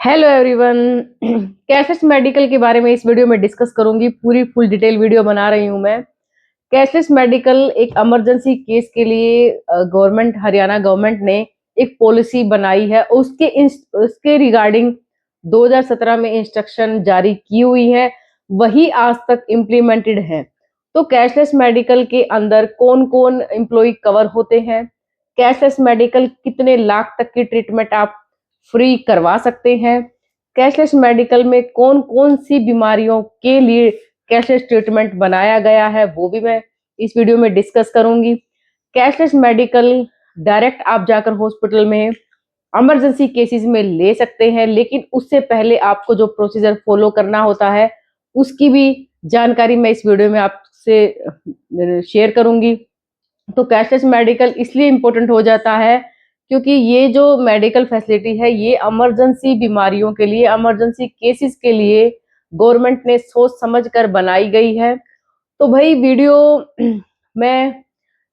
Hello everyone. Cashless medical के बारे में इस वीडियो में डिस्कस करूंगी। पूरी फुल डिटेल वीडियो बना रही हूं मैं। कैशलेस मेडिकल एक इमरजेंसी केस के लिए गवर्नमेंट हरियाणा गवर्नमेंट ने एक पॉलिसी बनाई है। उसके रिगार्डिंग 2017 में इंस्ट्रक्शन जारी की हुई है, वही आज तक इम्प्लीमेंटेड है। तो कैशलेस मेडिकल के अंदर कौन कौन एम्प्लॉय कवर होते हैं, कैशलेस मेडिकल कितने लाख तक की ट्रीटमेंट आप फ्री करवा सकते हैं, कैशलेस मेडिकल में कौन कौन सी बीमारियों के लिए कैशलेस ट्रीटमेंट बनाया गया है, वो भी मैं इस वीडियो में डिस्कस करूंगी। कैशलेस मेडिकल डायरेक्ट आप जाकर हॉस्पिटल में इमरजेंसी केसेस में ले सकते हैं, लेकिन उससे पहले आपको जो प्रोसीजर फॉलो करना होता है उसकी भी जानकारी मैं इस वीडियो में आपसे शेयर करूंगी। तो कैशलेस मेडिकल इसलिए इम्पोर्टेंट हो जाता है क्योंकि ये जो मेडिकल फैसिलिटी है ये इमरजेंसी बीमारियों के लिए, इमरजेंसी केसेस के लिए गवर्नमेंट ने सोच समझ कर बनाई गई है। तो भाई वीडियो मैं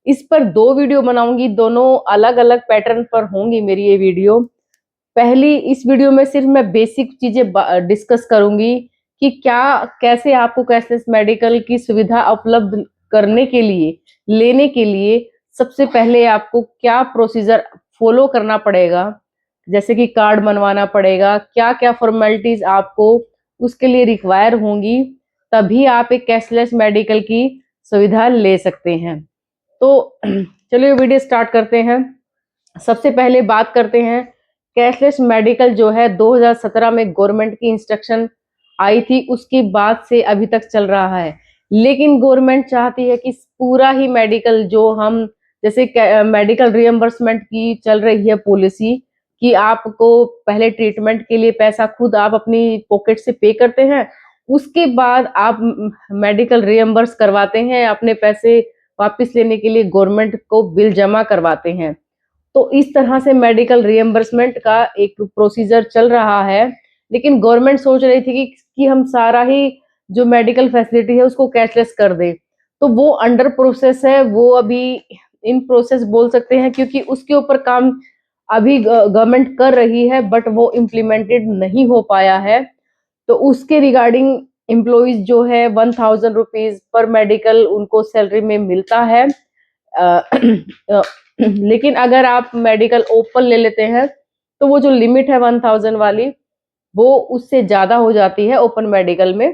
इस पर दो वीडियो बनाऊंगी, दोनों अलग अलग पैटर्न पर होंगी मेरी ये वीडियो। पहली इस वीडियो में सिर्फ मैं बेसिक चीजें डिस्कस करूंगी कि क्या कैसे आपको कैशलेस मेडिकल की सुविधा उपलब्ध करने के लिए, लेने के लिए सबसे पहले आपको क्या प्रोसीजर फॉलो करना पड़ेगा, जैसे कि कार्ड बनवाना पड़ेगा, क्या क्या फॉर्मेलिटीज आपको उसके लिए रिक्वायर होंगी, तभी आप एक कैशलेस मेडिकल की सुविधा ले सकते हैं। तो चलिए वीडियो स्टार्ट करते हैं। सबसे पहले बात करते हैं कैशलेस मेडिकल जो है 2017 में गवर्नमेंट की इंस्ट्रक्शन आई थी, उसके बाद से अभी तक चल रहा है। लेकिन गवर्नमेंट चाहती है कि पूरा ही मेडिकल जो हम जैसे मेडिकल रियम्बर्समेंट की चल रही है पॉलिसी कि आपको पहले ट्रीटमेंट के लिए पैसा खुद आप अपनी पॉकेट से पे करते हैं, उसके बाद आप मेडिकल रियम्बर्स करवाते हैं, अपने पैसे वापस लेने के लिए गवर्नमेंट को बिल जमा करवाते हैं। तो इस तरह से मेडिकल रियम्बर्समेंट का एक प्रोसीजर चल रहा है। लेकिन गवर्नमेंट सोच रही थी कि हम सारा ही जो मेडिकल फैसिलिटी है उसको कैशलेस कर दें। तो वो अंडर प्रोसेस है, वो अभी इन प्रोसेस बोल सकते हैं क्योंकि उसके ऊपर काम अभी गवर्नमेंट कर रही है, बट वो इम्प्लीमेंटेड नहीं हो पाया है। तो उसके रिगार्डिंग एम्प्लॉइज जो है 1000 रुपीज पर मेडिकल उनको सैलरी में मिलता है। लेकिन अगर आप मेडिकल ओपन ले लेते हैं तो वो जो लिमिट है 1000 वाली, वो उससे ज्यादा हो जाती है ओपन मेडिकल में।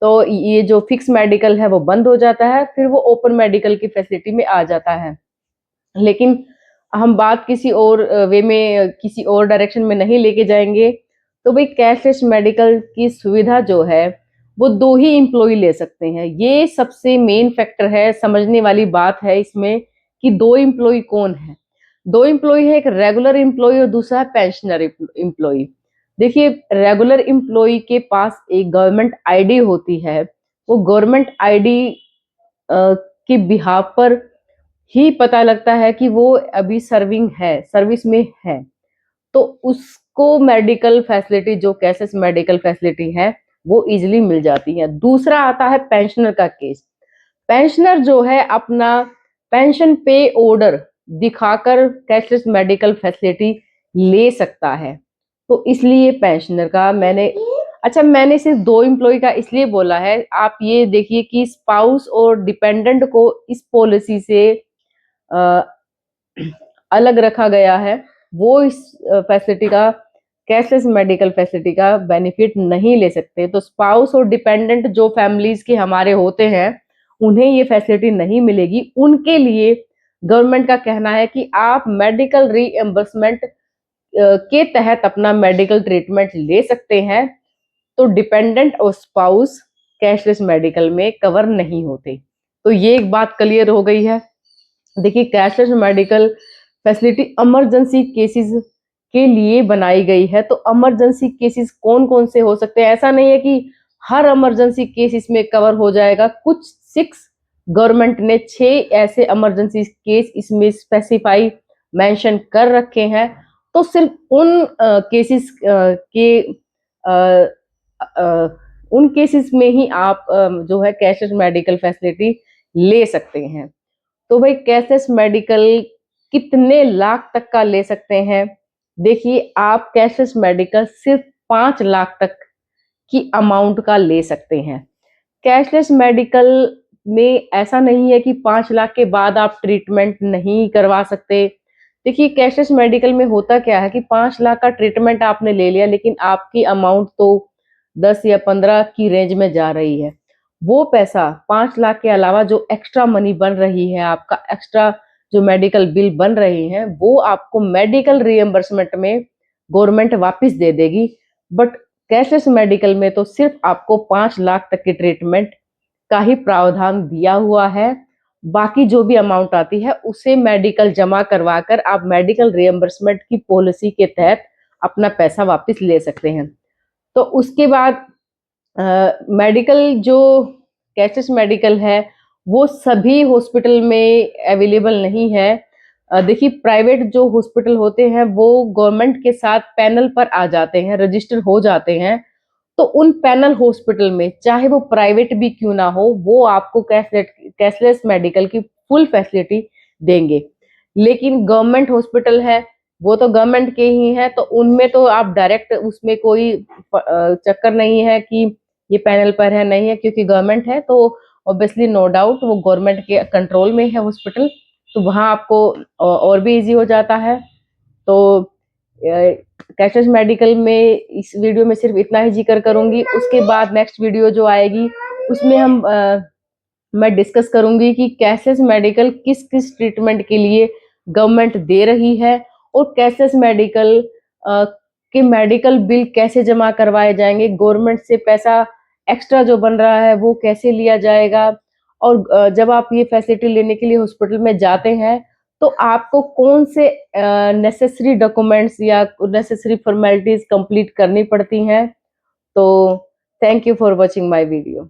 तो ये जो फिक्स मेडिकल है वो बंद हो जाता है, फिर वो ओपन मेडिकल की फैसिलिटी में आ जाता है। लेकिन हम बात किसी और वे में, किसी और डायरेक्शन में नहीं लेके जाएंगे। तो भाई कैशलेस मेडिकल की सुविधा जो है वो दो ही एम्प्लॉय ले सकते हैं, ये सबसे मेन फैक्टर है। समझने वाली बात है इसमें कि दो एम्प्लॉय कौन है। दो एम्प्लॉय है, एक रेगुलर एम्प्लॉय और दूसरा है पेंशनर एम्प्लॉय। देखिए, रेगुलर एम्प्लॉय के पास एक गवर्नमेंट आईडी होती है, वो गवर्नमेंट आईडी के बिहाफ पर ही पता लगता है कि वो अभी सर्विंग है, सर्विस में है। तो उसको मेडिकल फैसिलिटी, जो कैशलेस मेडिकल फैसिलिटी है, वो इजीली मिल जाती है। दूसरा आता है पेंशनर का केस। पेंशनर जो है अपना पेंशन पे ऑर्डर दिखाकर कैशलेस मेडिकल फैसिलिटी ले सकता है। तो इसलिए पेंशनर का मैंने सिर्फ दो एम्प्लॉय का इसलिए बोला है। आप ये देखिए कि स्पाउस और डिपेंडेंट को इस पॉलिसी से अ, अलग रखा गया है। वो इस फैसिलिटी का, कैशलेस मेडिकल फैसिलिटी का बेनिफिट नहीं ले सकते। तो स्पाउस और डिपेंडेंट जो फैमिलीज के हमारे होते हैं, उन्हें ये फैसिलिटी नहीं मिलेगी। उनके लिए गवर्नमेंट का कहना है कि आप मेडिकल रीएम्बर्समेंट के तहत अपना मेडिकल ट्रीटमेंट ले सकते हैं। तो डिपेंडेंट और स्पाउस कैशलेस मेडिकल में कवर नहीं होते। तो ये एक बात क्लियर हो गई है। देखिए, cashless medical facility emergency cases के लिए बनाई गई है। तो इमरजेंसी केसेस कौन कौन से हो सकते हैं, ऐसा नहीं है कि हर इमरजेंसी केस इसमें कवर हो जाएगा। कुछ 6 गवर्नमेंट ने 6 ऐसे इमरजेंसी केस इसमें स्पेसिफाई मेंशन कर रखे हैं। तो सिर्फ उन केसेस के अ, अ, उन केसेस में ही आप जो है कैशलेस मेडिकल फैसिलिटी ले सकते हैं। तो भाई कैशलेस मेडिकल कितने लाख तक का ले सकते हैं? देखिए, आप कैशलेस मेडिकल सिर्फ 5 लाख तक की अमाउंट का ले सकते हैं। कैशलेस मेडिकल में ऐसा नहीं है कि 5 लाख के बाद आप ट्रीटमेंट नहीं करवा सकते। देखिए कैशलेस मेडिकल में होता क्या है कि 5 लाख का ट्रीटमेंट आपने ले लिया, लेकिन आपकी अमाउंट तो 10 या 15 की रेंज में जा रही है। वो पैसा 5 लाख के अलावा जो एक्स्ट्रा मनी बन रही है, आपका एक्स्ट्रा जो मेडिकल बिल बन रही हैं, वो आपको मेडिकल रिएम्बर्समेंट में गवर्नमेंट वापस दे देगी। बट कैशलेस मेडिकल में तो सिर्फ आपको 5 लाख तक की ट्रीटमेंट का ही प्रावधान दिया हुआ है। बाकी जो भी अमाउंट आती है उसे मेडिकल जमा करवाकर आप मेडिकल रिएम्बर्समेंट की पॉलिसी के तहत अपना पैसा वापस ले सकते हैं। तो उसके बाद मेडिकल जो कैशलेस मेडिकल है वो सभी हॉस्पिटल में अवेलेबल नहीं है। देखिए प्राइवेट जो हॉस्पिटल होते हैं वो गवर्नमेंट के साथ पैनल पर आ जाते हैं, रजिस्टर हो जाते हैं। तो उन पैनल हॉस्पिटल में चाहे वो प्राइवेट भी क्यों ना हो, वो आपको कैशलेस मेडिकल की फुल फैसिलिटी देंगे। लेकिन गवर्नमेंट हॉस्पिटल है, वो तो गवर्नमेंट के ही है, तो उनमें तो आप डायरेक्ट उसमें कोई चक्कर नहीं है कि ये पैनल पर है, नहीं है, क्योंकि गवर्नमेंट है तो ऑब्वियसली नो डाउट वो गवर्नमेंट के कंट्रोल में है हॉस्पिटल, तो वहाँ आपको और भी इजी हो जाता है। तो कैशलेस मेडिकल में इस वीडियो में सिर्फ इतना ही जिक्र करूंगी। उसके बाद नेक्स्ट वीडियो जो आएगी उसमें मैं डिस्कस करूंगी कि कैशलेस मेडिकल किस किस ट्रीटमेंट के लिए गवर्नमेंट दे रही है और कैशलेस मेडिकल के मेडिकल बिल कैसे जमा करवाए जाएंगे, गवर्नमेंट से पैसा एक्स्ट्रा जो बन रहा है वो कैसे लिया जाएगा, और जब आप ये फैसिलिटी लेने के लिए हॉस्पिटल में जाते हैं तो आपको कौन से नेसेसरी डॉक्यूमेंट्स या नेसेसरी फॉर्मेलिटीज कंप्लीट करनी पड़ती हैं। तो thank you for watching my video.